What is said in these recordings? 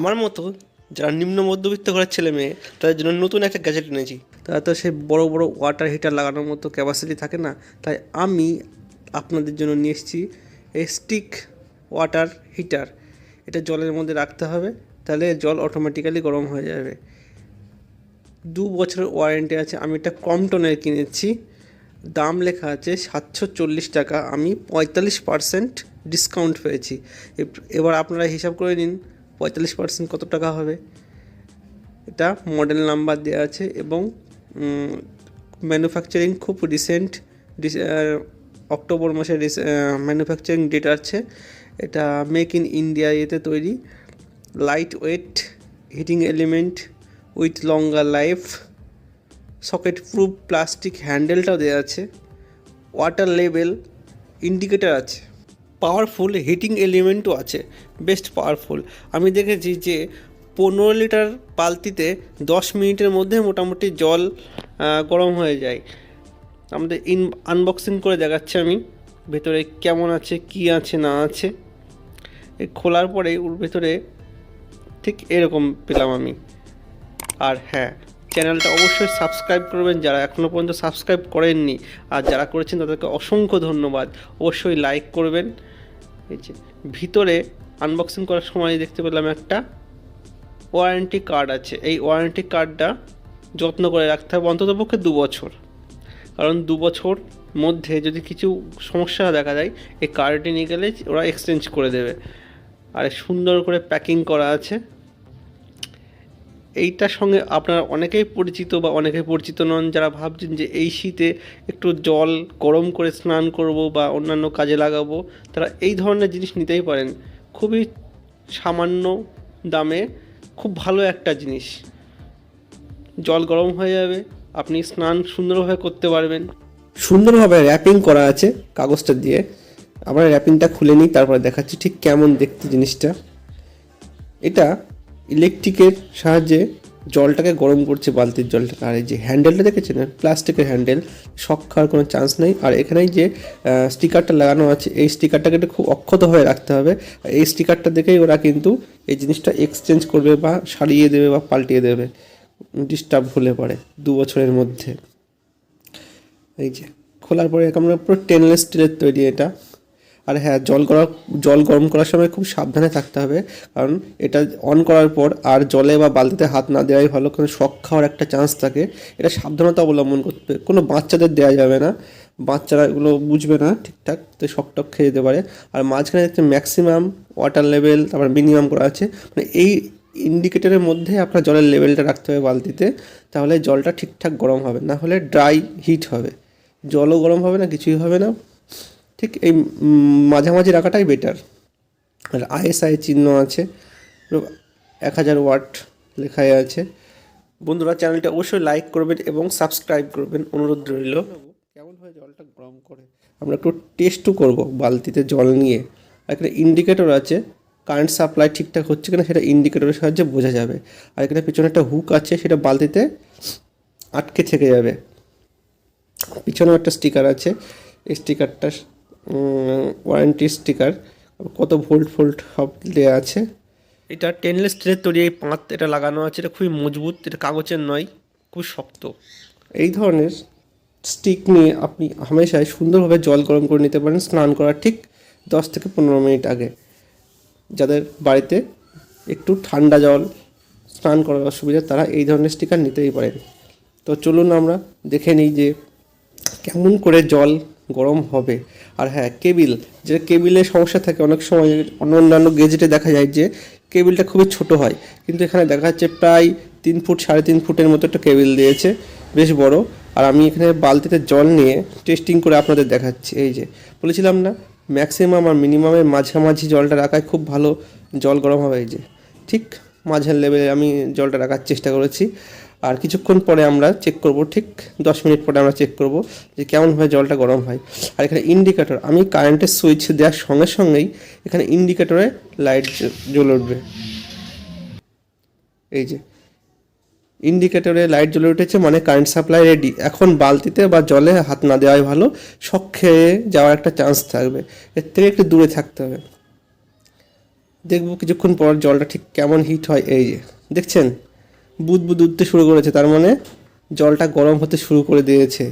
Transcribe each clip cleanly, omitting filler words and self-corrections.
আমার মতো যারা নিম্ন মধ্যবিত্ত ঘরের ছেলে মেয়ে তাদের জন্য নতুন একটা গ্যাজেট এনেছি। তারা তো সেই বড় বড় ওয়াটার হিটার লাগানোর মতো ক্যাপাসিটি থাকে না, তাই আমি আপনাদের জন্য নিয়ে এসেছি এই স্টিক ওয়াটার হিটার। এটা জলের মধ্যে রাখতে হবে, তাহলে জল অটোমেটিক্যালি গরম হয়ে যাবে। 2 বছরের ওয়ারেন্টি আছে। আমি এটা ক্রম্পটনের কিনেছি, দাম লেখা আছে 740 টাকা। আমি 45% ডিসকাউন্ট পেয়েছি। এবার আপনারা হিসাব করে নিন 45% কত টাকা হবে। এটা মডেল নাম্বার দেওয়া আছে এবং ম্যানুফ্যাকচারিং খুব রিসেন্ট, অক্টোবর মাসে ম্যানুফ্যাকচারিং ডেট আছে। এটা মেক ইন ইন্ডিয়া এতে তৈরি। Light weight, heating element with longer life, socket proof plastic হ্যান্ডেলটাও দেওয়া আছে, ওয়াটার লেভেল ইন্ডিকেটার আছে, পাওয়ারফুল হিটিং এলিমেন্টও আছে, বেস্ট পাওয়ারফুল। আমি দেখেছি যে 15 লিটার বালতিতে 10 মিনিটের মধ্যে মোটামুটি জল গরম হয়ে যায়। আমাদের আনবক্সিং করে দেখাচ্ছি আমি ভেতরে কেমন আছে, কি আছে না আছে। এই খোলার পরে ওর ভেতরে ঠিক এরকম পেলাম আমি। আর হ্যাঁ, চ্যানেলটা অবশ্যই সাবস্ক্রাইব করবেন যারা এখনও পর্যন্ত সাবস্ক্রাইব করেননি, আর যারা করেছেন তাদেরকে অসংখ্য ধন্যবাদ। অবশ্যই লাইক করবেন। এই যে ভিতরে আনবক্সিং করার সময় দেখতে পেলাম একটা ওয়ারেন্টি কার্ড আছে। এই ওয়ারেন্টি কার্ডটা যত্ন করে রাখতে হবে অন্ততপক্ষে 2 বছর, কারণ 2 বছর মধ্যে যদি কিছু সমস্যা দেখা যায় এই কার্ডটি নিয়ে গেলে ওরা এক্সচেঞ্জ করে দেবে। আর সুন্দর করে প্যাকিং করা আছে। এইটার সঙ্গে আপনারা অনেকেই পরিচিত বা অনেকেই পরিচিত নন, যারা ভাবছেন যে এই শীতে একটু জল গরম করে স্নান করব বা অন্যান্য কাজে লাগাবো, তারা এই ধরনের জিনিস নিতেই পারেন। খুবই সামান্য দামে খুব ভালো একটা জিনিস। জল গরম হয়ে যাবে, আপনি স্নান সুন্দরভাবে করতে পারবেন। সুন্দরভাবে র্যাপিং করা আছে কাগজটা দিয়ে। আমরা র্যাপিংটা খুলে নিই, তারপরে দেখাচ্ছি ঠিক কেমন দেখতে জিনিসটা। এটা ইলেকট্রিকের সাহায্যে জলটাকে গরম করছে, বালতির জলটা। আর এই যে হ্যান্ডেলটা দেখেছেন, প্লাস্টিকের হ্যান্ডেল, শক খাওয়ার কোনো চান্স নেই। আর এখানেই যে স্টিকারটা লাগানো আছে, এই স্টিকারটাকে একটু খুব অক্ষত হয়ে রাখতে হবে। এই স্টিকারটা দেখেই ওরা কিন্তু এই জিনিসটা এক্সচেঞ্জ করবে বা সারিয়ে দেবে বা পাল্টিয়ে দেবে ডিস্টার্ব হলে পরে 2 বছরের মধ্যে। এই যে খোলার পরে আমরা পুরো স্টেনলেস স্টিলের তৈরি এটা। আর হ্যাঁ, জল গরম করার সময় খুব সাবধানে থাকতে হবে, কারণ এটা অন করার পর আর জলে বা বালতিতে হাত না দেওয়াই ভালো, কারণ শক খাওয়ার একটা চান্স থাকে। এটা সাবধানতা অবলম্বন করতে হবে। কোনো বাচ্চাদের দেওয়া যাবে না, বাচ্চারা এগুলো বুঝবে না ঠিকঠাক, তো শক টক খেয়ে যেতে পারে। আর মাঝখানে দেখতে ম্যাক্সিমাম ওয়াটার লেভেল, তারপর মিনিমাম করা আছে। মানে এই ইন্ডিকেটরের মধ্যে আপনার জলের লেভেলটা রাখতে হবে বালতিতে, তাহলে জলটা ঠিকঠাক গরম হবে। না হলে ড্রাই হিট হবে, জলও গরম হবে না, কিছুই হবে না। ঠিক এই মাঝামাঝি রাখাটাই বেটার। আর আইএসআই চিহ্ন আছে, 1000 ওয়াট লেখাই আছে। বন্ধুরা, চ্যানেলটা অবশ্যই লাইক করবেন এবং সাবস্ক্রাইব করবেন, অনুরোধ রইল। কেমনভাবে জলটা গরম করে আমরা একটু টেস্টও করব বালতিতে জল নিয়ে। আর এখানে ইন্ডিকেটর আছে, কারেন্ট সাপ্লাই ঠিকঠাক হচ্ছে কিনা সেটা ইন্ডিকেটরের সাহায্যে বোঝা যাবে। আর এখানে পিছনে একটা হুক আছে, সেটা বালতিতে আটকে থেকে যাবে। পিছনেও একটা স্টিকার আছে, এই স্টিকারটা ওয়ারেন্টি স্টিকার, কত ভোল্ট সব দেওয়া আছে। এটা স্টেনলেস স্টিলের তৈরি, এই পাত এটা লাগানো আছে। এটা খুবই মজবুত, এটা কাগজের নয়, খুব শক্ত। এই ধরনের স্টিক নিয়ে আপনি হামেশাই সুন্দরভাবে জল গরম করে নিতে পারেন স্নান করার ঠিক 10 থেকে 15 মিনিট আগে। যাদের বাড়িতে একটু ঠান্ডা জল স্নান করার অসুবিধা, তারা এই ধরনের স্টিকার নিতেই পারেন। তো চলুন আমরা দেখে নিই যে কেমন করে জল গরম হবে। আর হ্যাঁ, কেবিলের সমস্যা থাকে অনেক সময়। অন্যান্য গেজেটে দেখা যায় যে কেবিলটা খুবই ছোট হয়, কিন্তু এখানে দেখা যাচ্ছে প্রায় 3 ফুট 3.5 ফুটের মতো একটা কেবিল দিয়েছে, বেশ বড়। আর আমি এখানে বালতিতে জল নিয়ে টেস্টিং করে আপনাদের দেখাচ্ছি। এই যে বলেছিলাম না, ম্যাক্সিমাম আর মিনিমামের মাঝামাঝি জলটা রাখায় খুব ভালো জল গরম হবে। এই যে ঠিক মাঝের লেভেলে আমি জলটা রাখার চেষ্টা করেছি। আর কিছুক্ষণ পরে আমরা চেক করব, ঠিক 10 মিনিট পরে আমরা চেক করব যে কেমনভাবে জলটা গরম হয়। আর এখানে ইন্ডিকেটর, আমি কারেন্টের সুইচ দেওয়ার সঙ্গে সঙ্গেই এখানে ইন্ডিকেটরে লাইট জ্বলে উঠবে। এই যে ইন্ডিকেটরে লাইট জ্বলে উঠেছে, মানে কারেন্ট সাপ্লাই রেডি। এখন বালতিতে বা জলে হাত না দেওয়াই ভালো, শক খেয়ে যাওয়ার একটা চান্স থাকবে, এর থেকে একটু দূরে থাকতে হবে। দেখবো কিছুক্ষণ পর জলটা ঠিক কেমন হিট হয়। এই যে দেখছেন বুদ বুদ উঠতে শুরু করেছে, তার মানে জলটা গরম হতে শুরু করে দিয়েছে।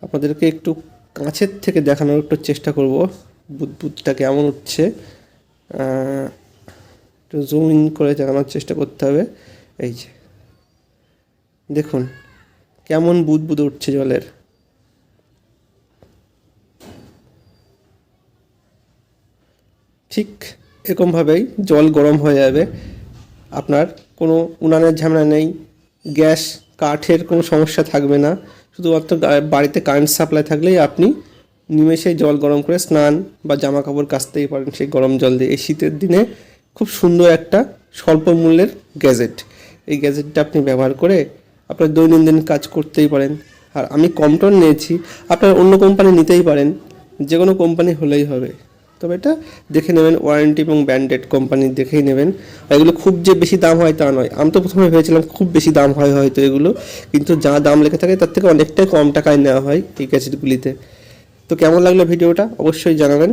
আপনাদেরকে একটু কাছের থেকে দেখানোর একটু চেষ্টা করব বুদবুদটা কেমন উঠছে। একটু জুম ইন করে দেখানোর চেষ্টা করতে হবে। এই যে দেখুন কেমন বুদবুদ উঠছে জলের। ঠিক এরকমভাবেই জল গরম হয়ে যাবে। আপনার কোনো উনানের ঝামেলা নেই, গ্যাস কাঠের কোনো সমস্যা থাকবে না। শুধুমাত্র বাড়িতে কারেন্ট সাপ্লাই থাকলেই আপনি নিমেষেই জল গরম করে স্নান বা জামা কাপড় কাচতেই পারেন সেই গরম জল দিয়ে। এই শীতের দিনে খুব সুন্দর একটা স্বল্প মূল্যের গ্যাজেট। এই গ্যাজেটটা আপনি ব্যবহার করে আপনার দৈনন্দিন কাজ করতেই পারেন। আর আমি কমটন নিয়েছি, আপনার অন্য কোম্পানি নিতেই পারেন, যে কোনো কোম্পানি হলেই হবে। তবে এটা দেখে নেবেন, ওয়ারেন্টি এবং ব্র্যান্ডেড কোম্পানি দেখেই নেবেন। আর এগুলো খুব যে বেশি দাম হয় তা নয়। আমি তো প্রথমে ভেবেছিলাম খুব বেশি দাম হয় হয়তো এগুলো, কিন্তু যা দাম লেখা থাকে তার থেকে অনেকটাই কম টাকায় নেওয়া হয় এই গ্যাজেটগুলিতে। তো কেমন লাগলো ভিডিওটা অবশ্যই জানাবেন।